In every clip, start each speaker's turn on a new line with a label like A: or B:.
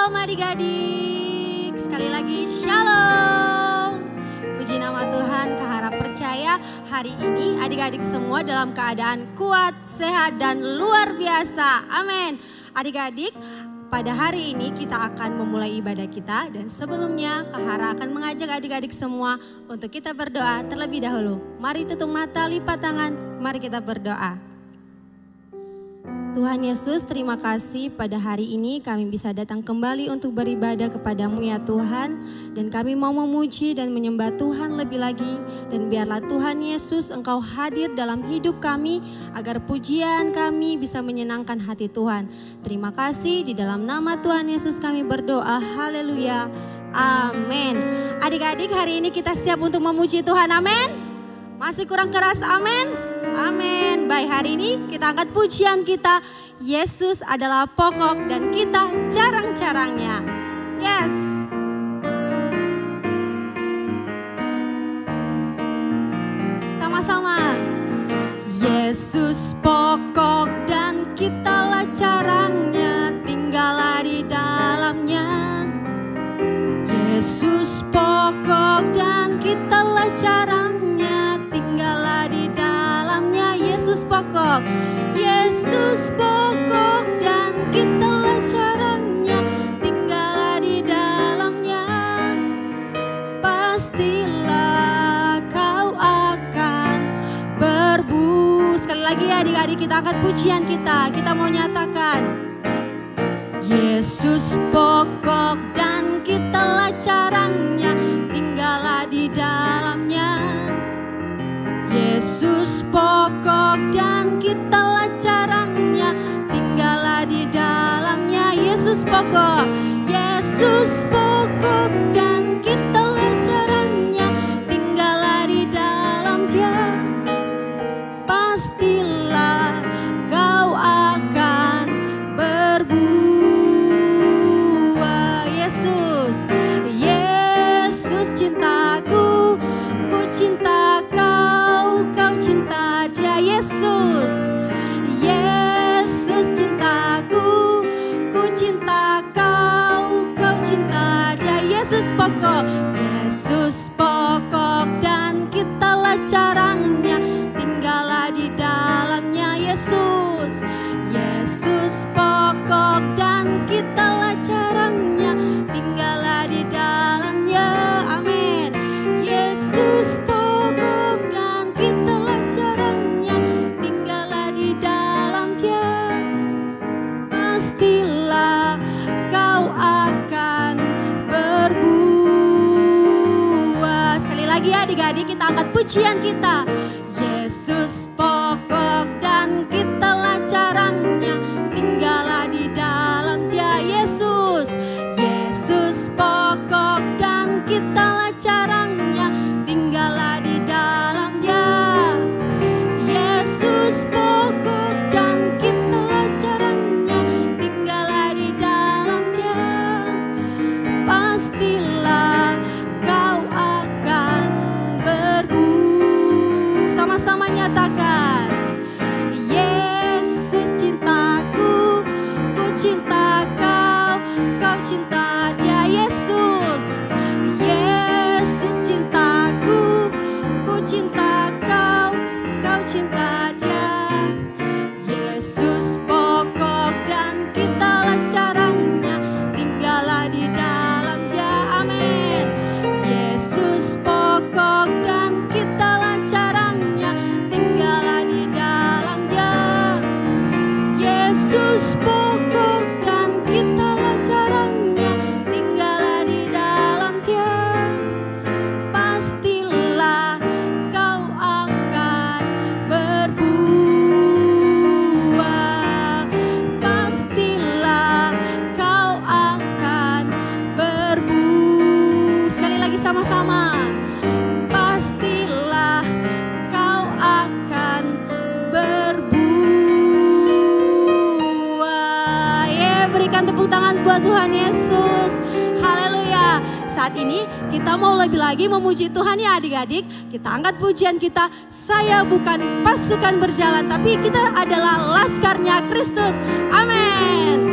A: Shalom adik-adik, sekali lagi shalom. Puji nama Tuhan, keharap percaya hari ini adik-adik semua dalam keadaan kuat, sehat dan luar biasa. Amin. Adik-adik, pada hari ini kita akan memulai ibadah kita dan sebelumnya Kahara akan mengajak adik-adik semua untuk kita berdoa terlebih dahulu. Mari tutup mata, lipat tangan, mari kita berdoa. Tuhan Yesus, terima kasih pada hari ini kami bisa datang kembali untuk beribadah kepadamu ya Tuhan. Dan kami mau memuji dan menyembah Tuhan lebih lagi. Dan biarlah Tuhan Yesus Engkau hadir dalam hidup kami agar pujian kami bisa menyenangkan hati Tuhan. Terima kasih, di dalam nama Tuhan Yesus kami berdoa, haleluya, amin. Adik-adik, hari ini kita siap untuk memuji Tuhan, amin. Masih kurang keras, amin. Amin. Baik, hari ini kita angkat pujian kita. Yesus adalah pokok dan kita jarang-jarangnya. Yes. Sama-sama. Yesus pokok dan kitalah carangnya, tinggallah di dalamnya. Yesus pokok dan kitalah carangnya, tinggallah di dalamnya. Yesus pokok, Yesus pokok dan kitalah carangnya, tinggallah di dalamnya. Pastilah kau akan berbuah. Sekali lagi ya adik-adik, kita angkat pujian kita mau nyatakan. Yesus pokok dan kitalah carangnya, tinggallah di dalamnya. Yesus pokok dan kitalah carangnya, tinggallah di dalamnya. Yesus pokok, Yesus pokok dan kitalah carangnya, tinggallah di dalam Dia. Pastilah kau akan berbuah. Yesus, Yesus cintaku, ku cinta kau, kau cinta Dia. Yesus, Yesus cintaku, ku cinta kau, kau cinta Dia. Yesus pokok, Yesus pokok dan kitalah carangnya, tinggallah di dalamnya. Yesus, Yesus pokok dan kitalah carangnya, tinggallah di dalamnya. Amin. Yesus pokok dan kitalah carangnya, tinggallah di dalam Dia. Pastilah kau akan berbuah. Sekali lagi ya adik-adik, kita angkat pujian kita. Yesus pokok dan kitalah carangnya, tinggallah di dalam Dia. Yesus, Yesus pokok dan kitalah carangnya, tinggallah di dalam Dia. Yesus pokok dan kitalah carangnya, tinggallah di dalam Dia. Pastilah kau akan berbuah. Sama-sama nyatakan. Yesus cintaku, ku cinta kau, kau cinta Dia. Yesus, Yesus cintaku, ku cinta kau, kau cinta Dia. Yesus pokok dan kitalah carangnya, tinggallah di dalam Dia. Amin. Yesus pokok dan kitalah carangnya, tinggallah di dalam Dia. Yesus pokok dan kitalah carangnya, tinggallah di dalam Dia. Pastilah kau akan berbuah. Pastilah kau akan berbuah. Sekali lagi sama-sama. Pastilah kau akan berbuah. Berikan tepuk tangan buat Tuhan Yesus. Haleluya. Saat ini kita mau lebih lagi memuji Tuhan ya adik-adik. Kita angkat pujian kita. Saya bukan pasukan berjalan, tapi kita adalah laskarnya Kristus. Amin.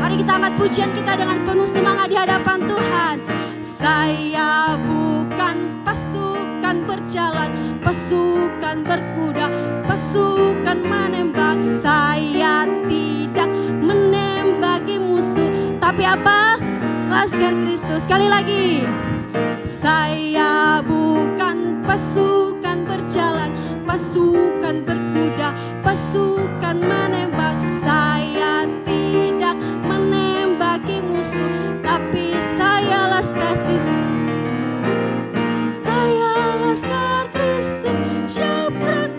A: Mari kita angkat pujian kita dengan penuh semangat di hadapan Tuhan. Saya bukan pasukan berjalan, pasukan berkuda, pasukan menembak. Saya tidak menembaki musuh, tapi apa? Laskar Kristus. Sekali lagi. Saya bukan pasukan berjalan, pasukan berkuda, pasukan menembak. Saya tidak menembaki musuh, tapi saya laskar Kristus. Saya laskar Kristus, syabrak.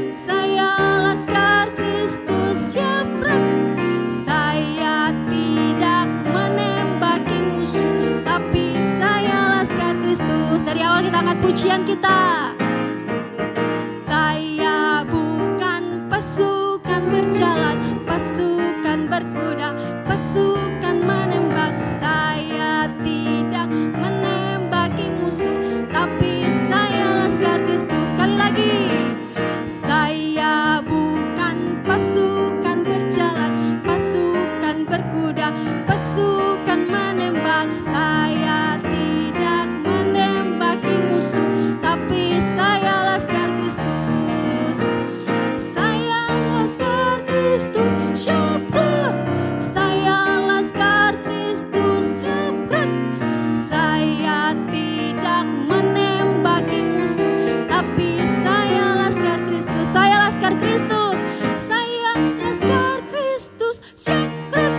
A: Saya laskar Kristus, syabrak. Saya tidak menembaki musuh, tapi saya laskar Kristus. Dari awal kita angkat pujian kita. Saya bukan pasukan berjalan, pasukan berkuda, pasukan menembak. Saya tidak menembaki musuh, tapi saya laskar Kristus. Sekali lagi. Saya bukan pasukan berjalan, pasukan berkuda, pasukan menembak. Saya tidak menembaki musuh, tapi saya laskar Kristus. Saya laskar Kristus, syabrak. Saya laskar Kristus, syabrak. Saya tidak menembaki musuh, tapi saya laskar Kristus. Saya laskar Kristus. Saya laskar Kristus, syabrak.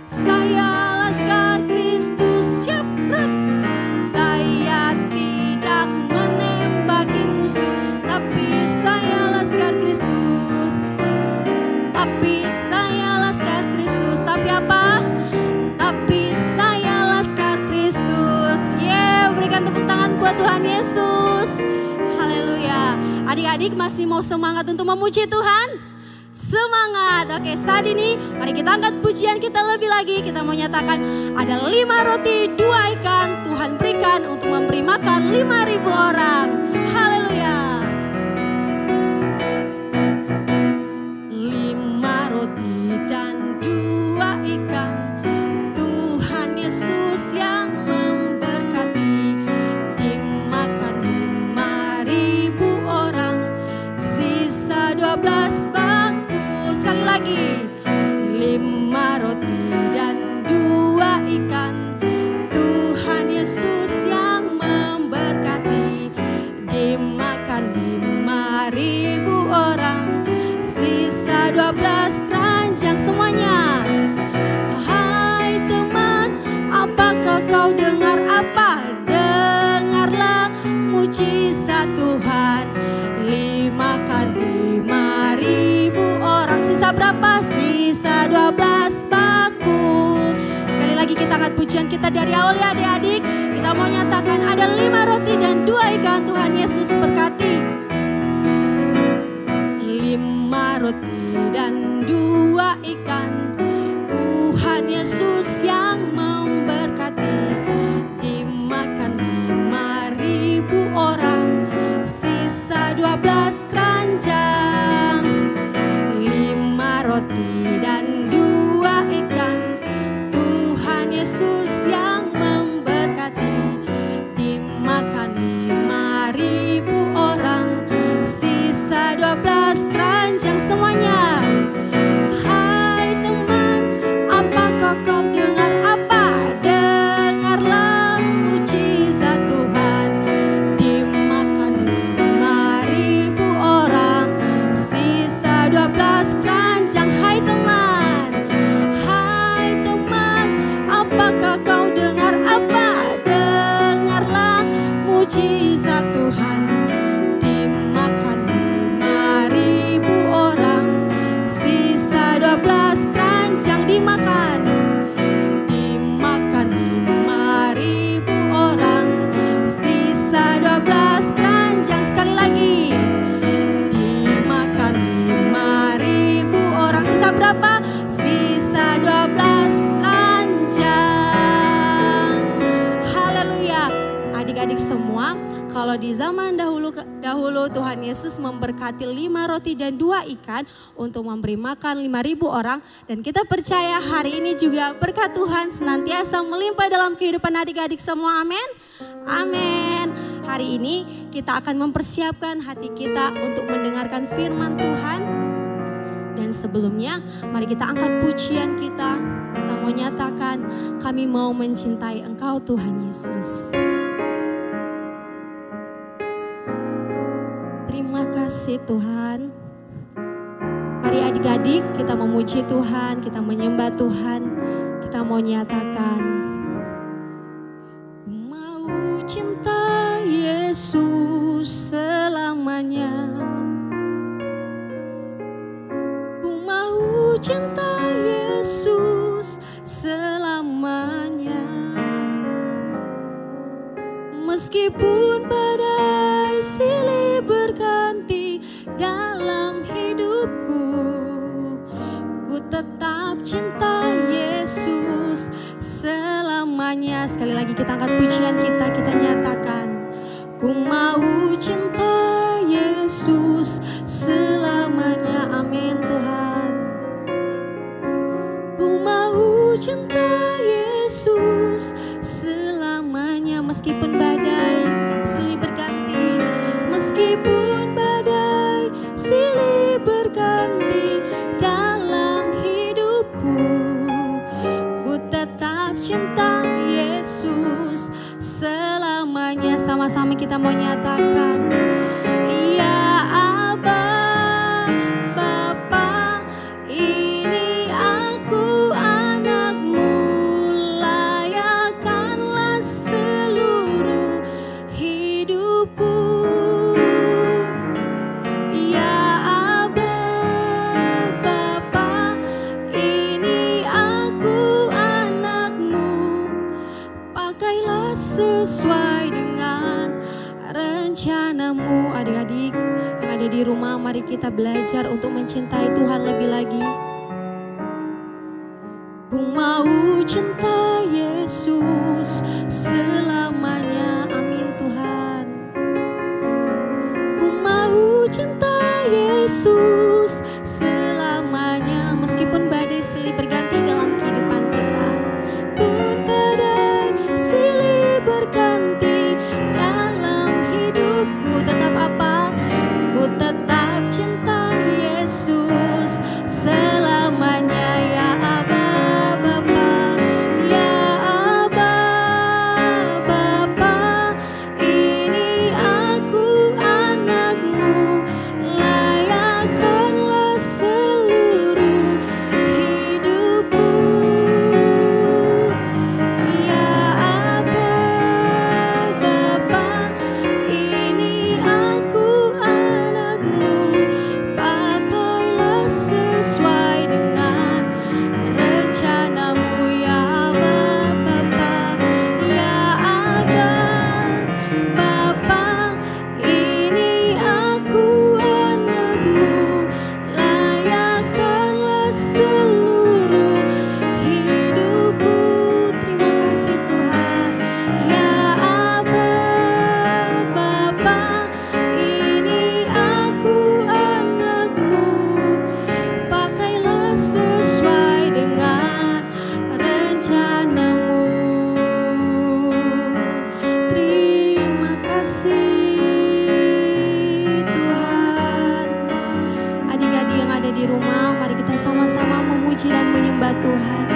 A: Saya laskar Kristus, syabrak. Saya tidak menembaki musuh, tapi saya laskar Kristus. Tapi saya laskar Kristus. Tapi apa? Tapi saya laskar Kristus. Berikan tepuk tangan buat Tuhan Yesus. Haleluya. Adik-adik masih mau semangat untuk memuji Tuhan? Semangat. Oke, saat ini mari kita angkat pujian kita lebih lagi. Kita mau nyatakan ada 5 roti 2 ikan Tuhan berikan untuk memberi makan 5.000 orang. Haleluya. 5 roti dan 2 ikan Tuhan Yesus yang memberkati. Dimakan 5.000 orang, sisa 12 bakul. Sekali lagi. 5 roti dan 2 ikan Tuhan Yesus yang memberkati. Dimakan 5.000 orang, sisa 12 keranjang. Semuanya. Hai teman, apakah kau dengar apa? Dengarlah mujizat Tuhan. Makan 5.000 orang. Sisa berapa? Sisa 12 bakul. Sekali lagi kita angkat pujian kita dari awal ya adik-adik. Kita mau nyatakan ada 5 roti dan 2 ikan Tuhan Yesus berkati. 5 roti dan 2 ikan Tuhan Yesus yang memberkati. Dimakan 5.000 orang, sisa 12 keranjang. 5 roti dan 2 ikan Tuhan Yesus yang memberkati. Dimakan 5.000 orang, sisa 12 keranjang. Semuanya. Hai teman, apakah kau dengar apa? Dengarlah mujizat Tuhan. Dimakan 5.000 orang, sisa 12 keranjang. Hai teman, apakah kau dengar apa? Dengarlah mujizat Tuhan. Dimakan 5.000 orang, sisa 12 keranjang. Dimakan 5.000 orang, sisa 12 keranjang. Sekali lagi. Dimakan 5.000 orang, sisa berapa? Sisa 12 keranjang. Haleluya. Adik-adik semua, Kalau di zaman dahulu Tuhan Yesus memberkati 5 roti dan 2 ikan untuk memberi makan 5.000 orang. Dan kita percaya hari ini juga berkat Tuhan senantiasa melimpah dalam kehidupan adik-adik semua. Amin. Amin. Hari ini kita akan mempersiapkan hati kita untuk mendengarkan firman Tuhan. Dan sebelumnya mari kita angkat pujian kita. Kita mau nyatakan kami mau mencintai Engkau Tuhan Yesus. Terima kasih Tuhan. Mari adik-adik kita memuji Tuhan, kita menyembah Tuhan. Kita mau nyatakan ku mau cinta Yesus selamanya. Cinta Yesus selamanya. Meskipun badai silih berganti dalam hidupku, ku tetap cinta Yesus selamanya. Sekali lagi kita angkat pujian kita nyatakan ku mau cinta Yesus selamanya. Amin Tuhan. Ku mau cinta Yesus selamanya. Meskipun badai silih berganti, meskipun badai silih berganti dalam hidupku, ku tetap cinta Yesus selamanya. Sama-sama kita mau nyatakan, ya Aba, Bapa, ini aku anakmu, layakkanlah seluruh hidupku. Ya Aba, Bapa, ini aku anakmu, pakailah sesuai dengan rencanamu. Adik-adik yang ada di rumah, mari kita belajar untuk mencintai Tuhan lebih lagi. Ku mau cinta Yesus selamanya. Amin Tuhan. Ku mau cinta Yesus selamanya. Meskipun badai silih berganti dalam kehidupan kita, pun badai silih berganti dalam hidupku, tetap apa? Ku tetap cinta Yesus selamanya. Ya Aba, Bapa, ya Aba, Bapa, ini aku anakmu, layakkanlah seluruh hidupku. Ya Aba, Bapa, ini aku anakmu, pakailah sesuai dengan rencanamu. Ya Aba, Bapa, ya Aba, Bapa, ini aku anakmu, layakkanlah seluruh hidupku. Terima kasih Tuhan. Ya Aba, Bapa, ini aku anakmu, pakailah sesuai dengan rencanamu. Terima kasih Tuhan. Adik-adik yang ada di rumah, mari kita sama-sama memuji dan menyembah Tuhan.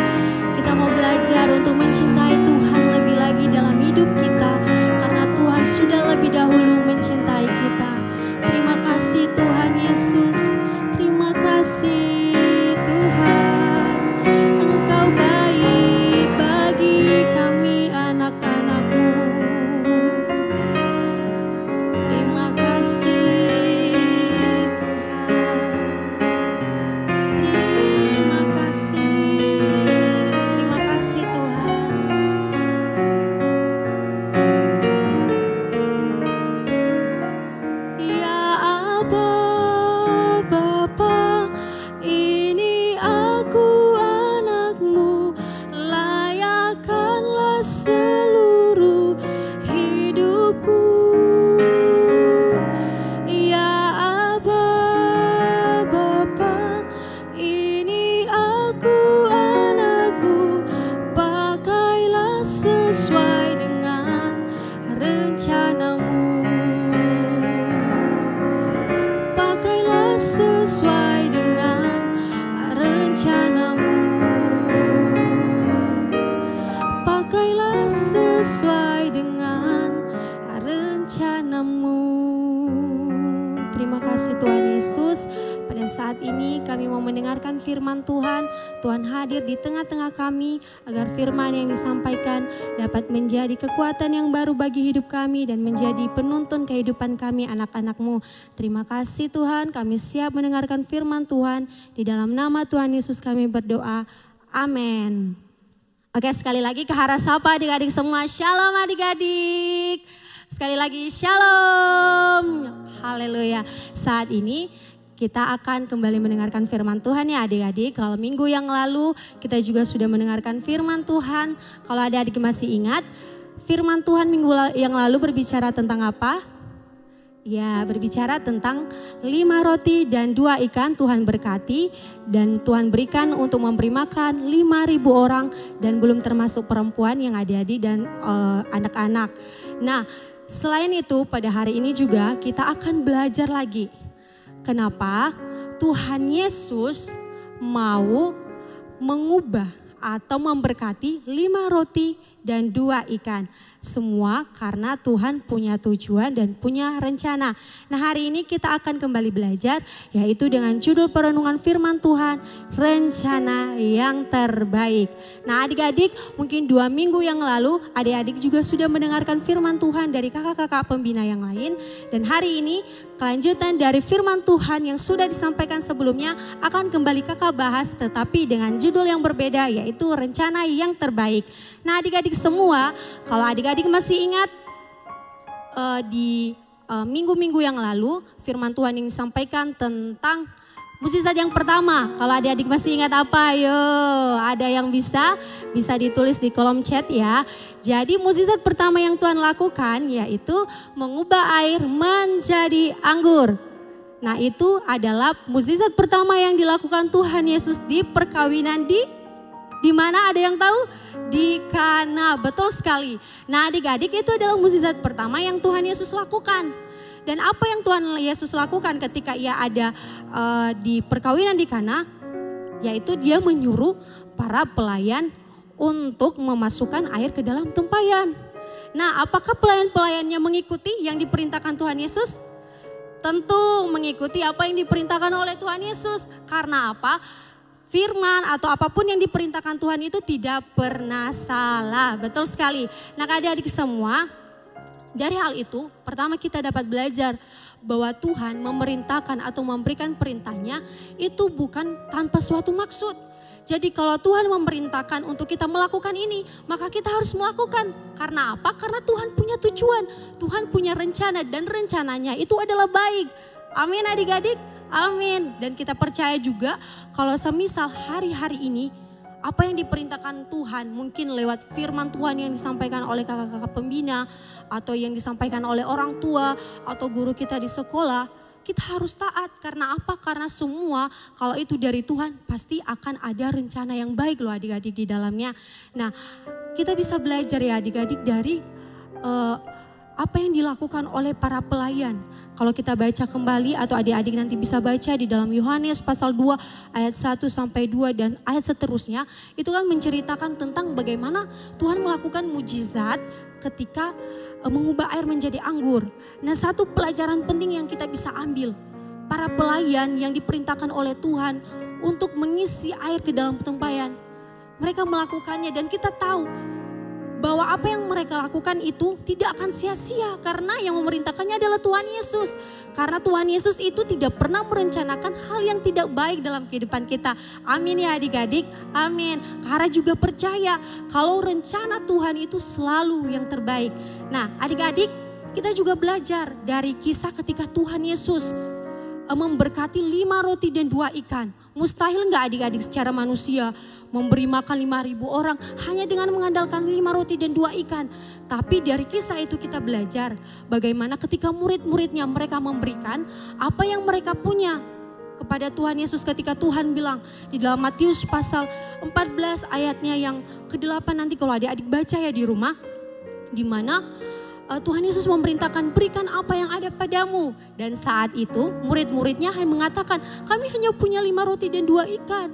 A: Kita mau belajar untuk mencintai Tuhan lebih lagi dalam hidup kita, karena Tuhan sudah lebih dahulu mencintai kita. Terima kasih Tuhan Yesus. Terima kasih Tuhan. Engkau baik bagi kami anak-anak-Mu. Terima kasih Tuhan. Terima kasih. Terima kasih Tuhan. mau mendengarkan firman Tuhan. Tuhan hadir di tengah-tengah kami agar firman yang disampaikan dapat menjadi kekuatan yang baru bagi hidup kami dan menjadi penuntun kehidupan kami anak-anak-Mu. Terima kasih Tuhan, kami siap mendengarkan firman Tuhan. Di dalam nama Tuhan Yesus kami berdoa. Amin. Oke, sekali lagi ke arah sapa adik-adik semua. Shalom adik-adik. Sekali lagi shalom. Haleluya. Saat ini kita akan kembali mendengarkan firman Tuhan ya adik-adik. Kalau minggu yang lalu kita juga sudah mendengarkan firman Tuhan. Kalau adik-adik masih ingat, firman Tuhan minggu yang lalu berbicara tentang apa? Ya, berbicara tentang 5 roti dan 2 ikan Tuhan berkati dan Tuhan berikan untuk memberi makan 5.000 orang dan belum termasuk perempuan yang adik-adik dan anak-anak. Nah, selain itu pada hari ini juga kita akan belajar lagi. Kenapa Tuhan Yesus mau mengubah atau memberkati 5 roti dan 2 ikan. Semua karena Tuhan punya tujuan dan punya rencana. Nah, hari ini kita akan kembali belajar yaitu dengan judul perenungan firman Tuhan, rencana yang terbaik. Nah, adik-adik mungkin 2 minggu yang lalu adik-adik juga sudah mendengarkan firman Tuhan dari kakak-kakak pembina yang lain. Dan hari ini kelanjutan dari firman Tuhan yang sudah disampaikan sebelumnya akan kembali kakak bahas tetapi dengan judul yang berbeda yaitu rencana yang terbaik. Nah, adik-adik semua, kalau adik-adik masih ingat di minggu-minggu yang lalu firman Tuhan yang disampaikan tentang mukjizat yang pertama. Kalau adik-adik masih ingat apa? Ayo, ada yang bisa ditulis di kolom chat ya. Jadi mukjizat pertama yang Tuhan lakukan yaitu mengubah air menjadi anggur. Nah, itu adalah mukjizat pertama yang dilakukan Tuhan Yesus di perkawinan di mana, ada yang tahu? Di Kana, betul sekali. Nah, adik-adik, itu adalah mukjizat pertama yang Tuhan Yesus lakukan. Dan apa yang Tuhan Yesus lakukan ketika ia ada di perkawinan di Kana? Yaitu dia menyuruh para pelayan untuk memasukkan air ke dalam tempayan. Nah, apakah pelayan-pelayannya mengikuti yang diperintahkan Tuhan Yesus? Tentu mengikuti apa yang diperintahkan oleh Tuhan Yesus. Karena apa? Firman atau apapun yang diperintahkan Tuhan itu tidak pernah salah. Betul sekali. Nah, adik-adik semua, dari hal itu pertama kita dapat belajar bahwa Tuhan memerintahkan atau memberikan perintahnya itu bukan tanpa suatu maksud. Jadi kalau Tuhan memerintahkan untuk kita melakukan ini, maka kita harus melakukan. Karena apa? Karena Tuhan punya tujuan, Tuhan punya rencana dan rencananya itu adalah baik. Amin adik-adik. Amin. Dan kita percaya juga kalau semisal hari-hari ini apa yang diperintahkan Tuhan mungkin lewat firman Tuhan yang disampaikan oleh kakak-kakak pembina atau yang disampaikan oleh orang tua atau guru kita di sekolah, kita harus taat. Karena apa? Karena semua kalau itu dari Tuhan pasti akan ada rencana yang baik loh adik-adik di dalamnya. Nah, kita bisa belajar ya adik-adik dari apa yang dilakukan oleh para pelayan. Kalau kita baca kembali atau adik-adik nanti bisa baca di dalam Yohanes pasal 2 ayat 1 sampai 2 dan ayat seterusnya. Itu kan menceritakan tentang bagaimana Tuhan melakukan mujizat ketika mengubah air menjadi anggur. Nah, satu pelajaran penting yang kita bisa ambil. Para pelayan yang diperintahkan oleh Tuhan untuk mengisi air ke dalam tempayan. Mereka melakukannya dan kita tahu bahwa apa yang mereka lakukan itu tidak akan sia-sia karena yang memerintahkannya adalah Tuhan Yesus. Karena Tuhan Yesus itu tidak pernah merencanakan hal yang tidak baik dalam kehidupan kita. Amin ya adik-adik, amin. Karena juga percaya kalau rencana Tuhan itu selalu yang terbaik. Nah adik-adik, kita juga belajar dari kisah ketika Tuhan Yesus memberkati 5 roti dan 2 ikan. Mustahil nggak adik-adik secara manusia memberi makan 5.000 orang hanya dengan mengandalkan 5 roti dan 2 ikan. Tapi dari kisah itu kita belajar bagaimana ketika murid-muridnya mereka memberikan apa yang mereka punya kepada Tuhan Yesus ketika Tuhan bilang di dalam Matius pasal 14 ayatnya yang ke-8 nanti kalau adik-adik baca ya di rumah. Di mana Tuhan Yesus memerintahkan berikan apa yang ada padamu. Dan saat itu murid-muridnya hanya mengatakan kami hanya punya 5 roti dan 2 ikan.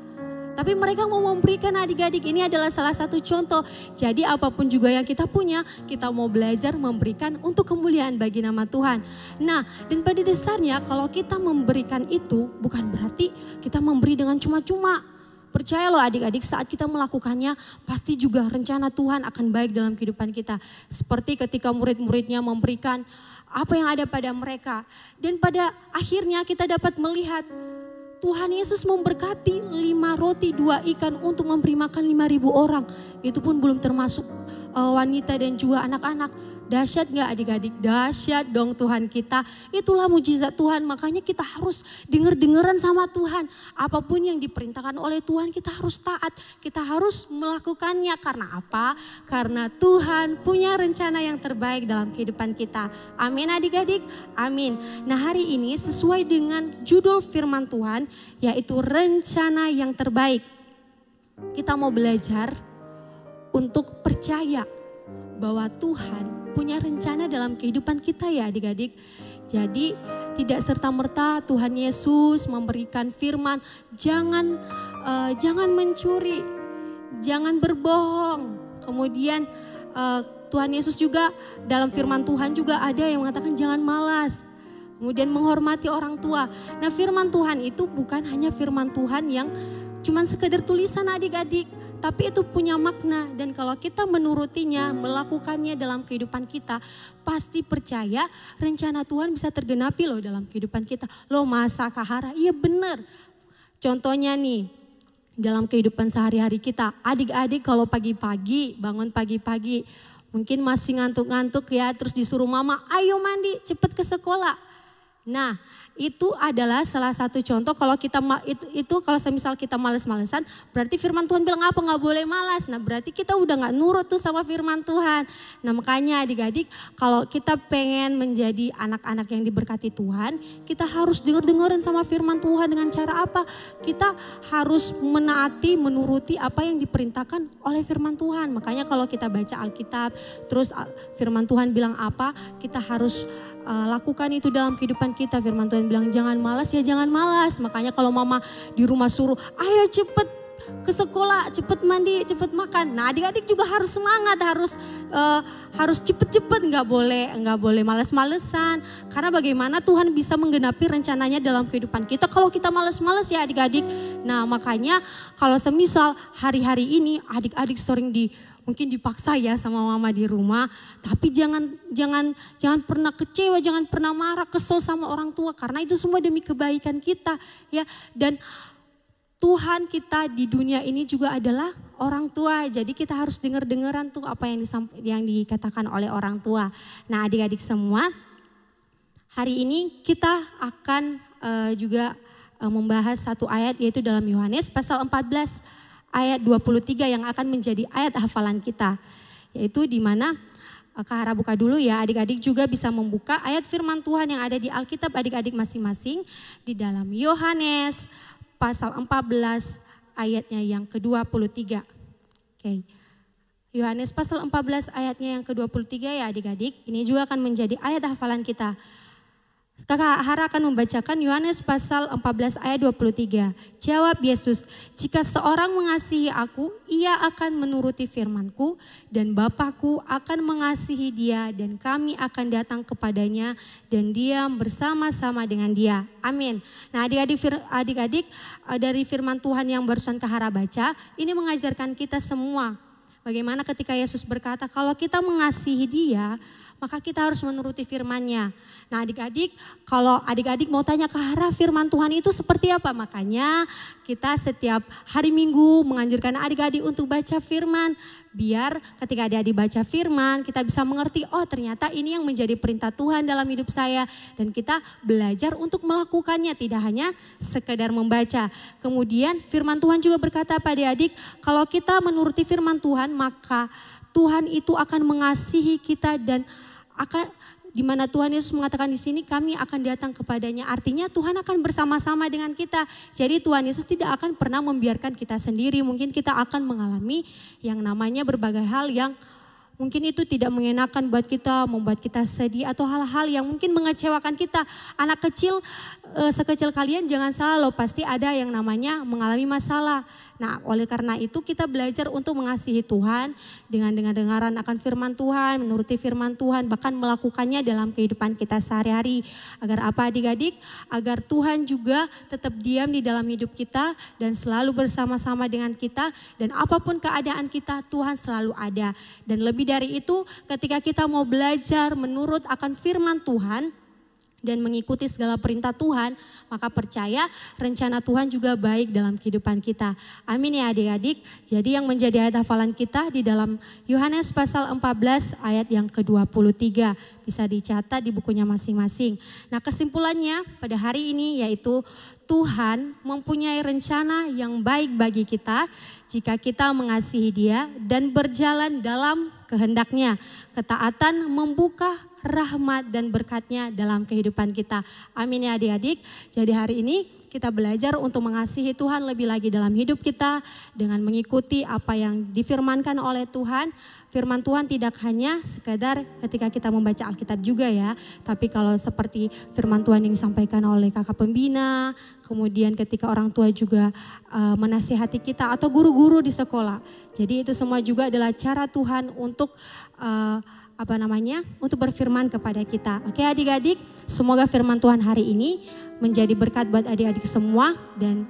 A: Tapi mereka mau memberikan adik-adik, ini adalah salah satu contoh. Jadi apapun juga yang kita punya, kita mau belajar memberikan untuk kemuliaan bagi nama Tuhan. Nah, dan pada dasarnya kalau kita memberikan itu bukan berarti kita memberi dengan cuma-cuma. Percaya loh adik-adik, saat kita melakukannya pasti juga rencana Tuhan akan baik dalam kehidupan kita. Seperti ketika murid-muridnya memberikan apa yang ada pada mereka. Dan pada akhirnya kita dapat melihat Tuhan Yesus memberkati 5 roti 2 ikan untuk memberi makan 5.000 orang. Itu pun belum termasuk wanita dan juga anak-anak. Dahsyat gak adik-adik? Dahsyat dong Tuhan kita. Itulah mujizat Tuhan. Makanya kita harus denger-dengeran sama Tuhan. Apapun yang diperintahkan oleh Tuhan kita harus taat. Kita harus melakukannya. Karena apa? Karena Tuhan punya rencana yang terbaik dalam kehidupan kita. Amin adik-adik? Amin. Nah hari ini sesuai dengan judul firman Tuhan, yaitu rencana yang terbaik. Kita mau belajar untuk percaya bahwa Tuhan punya rencana dalam kehidupan kita ya adik-adik. Jadi tidak serta-merta Tuhan Yesus memberikan firman, jangan mencuri, jangan berbohong. Kemudian Tuhan Yesus juga dalam firman Tuhan juga ada yang mengatakan jangan malas. Kemudian menghormati orang tua. Nah firman Tuhan itu bukan hanya firman Tuhan yang cuman sekedar tulisan adik-adik. Tapi itu punya makna dan kalau kita menurutinya, melakukannya dalam kehidupan kita, pasti percaya rencana Tuhan bisa tergenapi loh dalam kehidupan kita. Loh masa Kahara? Iya benar. Contohnya nih, dalam kehidupan sehari-hari kita, adik-adik kalau pagi-pagi, bangun pagi-pagi, mungkin masih ngantuk-ngantuk ya, terus disuruh mama, ayo mandi, cepet ke sekolah. Nah, itu adalah salah satu contoh kalau kita itu kalau semisal kita malas-malesan, berarti firman Tuhan bilang apa nggak boleh malas. Nah berarti kita udah nggak nurut tuh sama firman Tuhan. Nah makanya adik-adik kalau kita pengen menjadi anak-anak yang diberkati Tuhan, kita harus denger-dengerin sama firman Tuhan dengan cara apa? Kita harus menaati, menuruti apa yang diperintahkan oleh firman Tuhan. Makanya kalau kita baca Alkitab, terus firman Tuhan bilang apa, kita harus lakukan itu dalam kehidupan kita. Firman Tuhan bilang jangan malas ya jangan malas. Makanya kalau mama di rumah suruh ayo cepet ke sekolah, cepet mandi, cepet makan. Nah adik-adik juga harus semangat, harus cepet-cepet, nggak boleh malas-malesan. Karena bagaimana Tuhan bisa menggenapi rencananya dalam kehidupan kita kalau kita malas-malas ya adik-adik. Nah makanya kalau semisal hari-hari ini adik-adik sering mungkin dipaksa ya sama mama di rumah, tapi jangan pernah kecewa, jangan pernah marah, kesel sama orang tua karena itu semua demi kebaikan kita ya. Dan Tuhan kita di dunia ini juga adalah orang tua, jadi kita harus dengar-dengaran tuh apa yang dikatakan oleh orang tua. Nah adik-adik semua, hari ini kita akan juga membahas satu ayat yaitu dalam Yohanes pasal 14 ayat 23 yang akan menjadi ayat hafalan kita. Yaitu di mana Kahara buka dulu ya, adik-adik juga bisa membuka ayat firman Tuhan yang ada di Alkitab adik-adik masing-masing. Di dalam Yohanes pasal 14 ayatnya yang ke-23. Oke. Yohanes pasal 14 ayatnya yang ke-23 ya adik-adik. Ini juga akan menjadi ayat hafalan kita. Kakak Hara akan membacakan Yohanes pasal 14 ayat 23. Jawab Yesus, jika seorang mengasihi aku, ia akan menuruti firman-Ku dan Bapa-Ku akan mengasihi dia dan kami akan datang kepadanya dan diam bersama-sama dengan dia. Amin. Nah adik-adik dari firman Tuhan yang barusan Kak Hara baca, ini mengajarkan kita semua. Bagaimana ketika Yesus berkata kalau kita mengasihi dia, maka kita harus menuruti firman-Nya. Nah adik-adik, kalau adik-adik mau tanya ke Hara firman Tuhan itu seperti apa? Makanya kita setiap hari Minggu menganjurkan adik-adik untuk baca firman. Biar ketika adik-adik baca firman kita bisa mengerti, oh ternyata ini yang menjadi perintah Tuhan dalam hidup saya. Dan kita belajar untuk melakukannya, tidak hanya sekedar membaca. Kemudian firman Tuhan juga berkata pada adik, kalau kita menuruti firman Tuhan maka Tuhan itu akan mengasihi kita dan akan di mana Tuhan Yesus mengatakan di sini kami akan datang kepadanya. Artinya Tuhan akan bersama-sama dengan kita. Jadi Tuhan Yesus tidak akan pernah membiarkan kita sendiri. Mungkin kita akan mengalami yang namanya berbagai hal yang mungkin itu tidak mengenakan buat kita, membuat kita sedih atau hal-hal yang mungkin mengecewakan kita. Anak kecil sekecil kalian jangan salah loh, pasti ada yang namanya mengalami masalah. Nah, oleh karena itu kita belajar untuk mengasihi Tuhan dengan dengaran akan firman Tuhan, menuruti firman Tuhan, bahkan melakukannya dalam kehidupan kita sehari-hari. Agar apa adik-adik? Agar Tuhan juga tetap diam di dalam hidup kita dan selalu bersama-sama dengan kita, dan apapun keadaan kita, Tuhan selalu ada. Dan lebih dari itu, ketika kita mau belajar menurut akan firman Tuhan dan mengikuti segala perintah Tuhan, maka percaya rencana Tuhan juga baik dalam kehidupan kita. Amin ya adik-adik. Jadi yang menjadi ayat hafalan kita di dalam Yohanes pasal 14 ayat yang ke-23. Bisa dicatat di bukunya masing-masing. Nah, kesimpulannya pada hari ini yaitu Tuhan mempunyai rencana yang baik bagi kita jika kita mengasihi Dia dan berjalan dalam kehendaknya. Ketaatan membuka rahmat dan berkatnya dalam kehidupan kita. Amin ya adik-adik. Jadi hari ini kita belajar untuk mengasihi Tuhan lebih lagi dalam hidup kita dengan mengikuti apa yang difirmankan oleh Tuhan. Firman Tuhan tidak hanya sekadar ketika kita membaca Alkitab juga ya, tapi kalau seperti firman Tuhan yang disampaikan oleh kakak pembina, kemudian ketika orang tua juga menasihati kita atau guru-guru di sekolah. Jadi itu semua juga adalah cara Tuhan untuk untuk berfirman kepada kita. Oke adik-adik, semoga firman Tuhan hari ini menjadi berkat buat adik-adik semua dan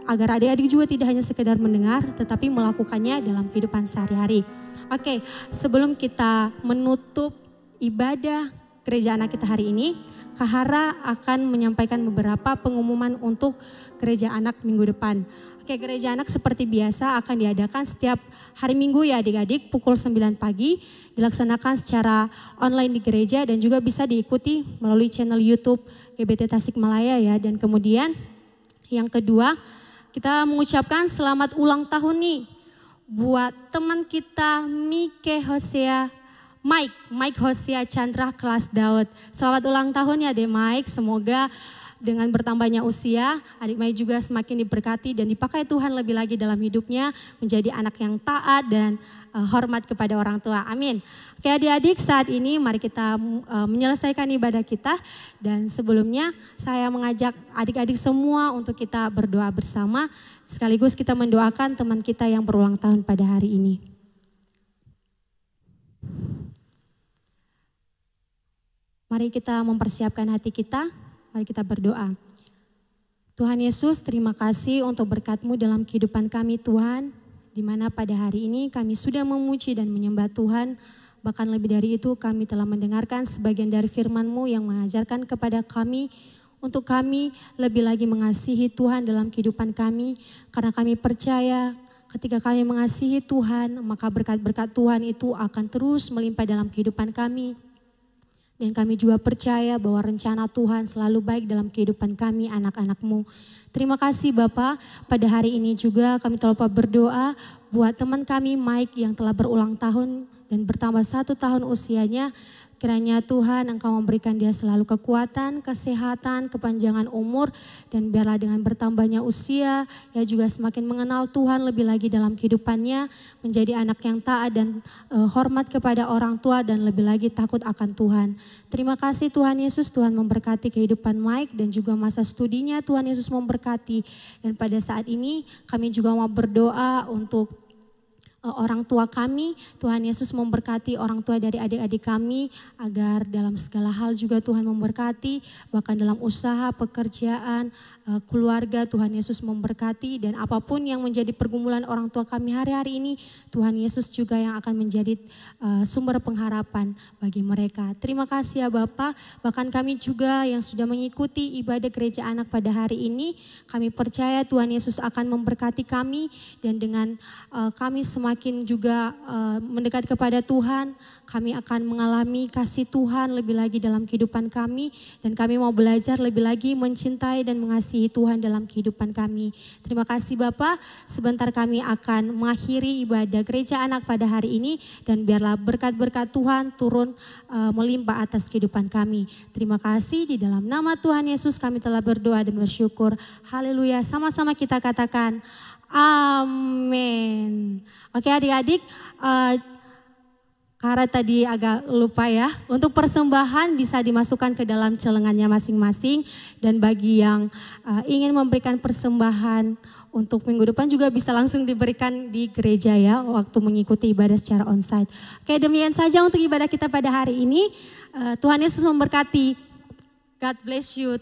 A: agar adik-adik juga tidak hanya sekedar mendengar tetapi melakukannya dalam kehidupan sehari-hari. Oke, sebelum kita menutup ibadah gereja anak kita hari ini, Kak Hara akan menyampaikan beberapa pengumuman untuk gereja anak minggu depan. Oke, gereja anak seperti biasa akan diadakan setiap hari Minggu ya adik-adik pukul 9 pagi. Dilaksanakan secara online di gereja dan juga bisa diikuti melalui channel YouTube GBT Tasikmalaya ya. Dan kemudian yang kedua, kita mengucapkan selamat ulang tahun nih buat teman kita Mike Hosea Chandra kelas Daud. Selamat ulang tahun ya Dek Mike, semoga dengan bertambahnya usia, adik Mike juga semakin diberkati dan dipakai Tuhan lebih lagi dalam hidupnya menjadi anak yang taat dan hormat kepada orang tua. Amin. Oke adik-adik, saat ini mari kita menyelesaikan ibadah kita. Dan sebelumnya saya mengajak adik-adik semua untuk kita berdoa bersama. Sekaligus kita mendoakan teman kita yang berulang tahun pada hari ini. Mari kita mempersiapkan hati kita. Mari kita berdoa. Tuhan Yesus, terima kasih untuk berkat-Mu dalam kehidupan kami Tuhan. Di mana pada hari ini kami sudah memuji dan menyembah Tuhan. Bahkan lebih dari itu kami telah mendengarkan sebagian dari firman-Mu yang mengajarkan kepada kami. Untuk kami lebih lagi mengasihi Tuhan dalam kehidupan kami. Karena kami percaya ketika kami mengasihi Tuhan, maka berkat-berkat Tuhan itu akan terus melimpah dalam kehidupan kami. Dan kami juga percaya bahwa rencana Tuhan selalu baik dalam kehidupan kami anak-anak-Mu. Terima kasih Bapak, pada hari ini juga kami telah berdoa buat teman kami Mike yang telah berulang tahun dan bertambah 1 tahun usianya. Kiranya Tuhan Engkau memberikan dia selalu kekuatan, kesehatan, kepanjangan umur. Dan biarlah dengan bertambahnya usia, ia juga semakin mengenal Tuhan lebih lagi dalam kehidupannya. Menjadi anak yang taat dan hormat kepada orang tua dan lebih lagi takut akan Tuhan. Terima kasih Tuhan Yesus, Tuhan memberkati kehidupan Mike dan juga masa studinya. Tuhan Yesus memberkati. Dan pada saat ini kami juga mau berdoa untuk orang tua kami. Tuhan Yesus memberkati orang tua dari adik-adik kami agar dalam segala hal juga Tuhan memberkati, bahkan dalam usaha, pekerjaan, keluarga Tuhan Yesus memberkati, dan apapun yang menjadi pergumulan orang tua kami hari-hari ini, Tuhan Yesus juga yang akan menjadi sumber pengharapan bagi mereka. Terima kasih ya Bapak, bahkan kami juga yang sudah mengikuti ibadah gereja anak pada hari ini, kami percaya Tuhan Yesus akan memberkati kami dan dengan kami semakin juga mendekat kepada Tuhan, kami akan mengalami kasih Tuhan lebih lagi dalam kehidupan kami dan kami mau belajar lebih lagi mencintai dan mengasihi Tuhan dalam kehidupan kami. Terima kasih Bapak, sebentar kami akan mengakhiri ibadah gereja anak pada hari ini dan biarlah berkat-berkat Tuhan turun melimpah atas kehidupan kami. Terima kasih, di dalam nama Tuhan Yesus kami telah berdoa dan bersyukur. Haleluya, sama-sama kita katakan amin. Oke adik-adik, Kara tadi agak lupa ya, untuk persembahan bisa dimasukkan ke dalam celengannya masing-masing. Dan bagi yang ingin memberikan persembahan untuk minggu depan juga bisa langsung diberikan di gereja ya, waktu mengikuti ibadah secara onsite. Oke, demikian saja untuk ibadah kita pada hari ini. Tuhan Yesus memberkati. God bless you.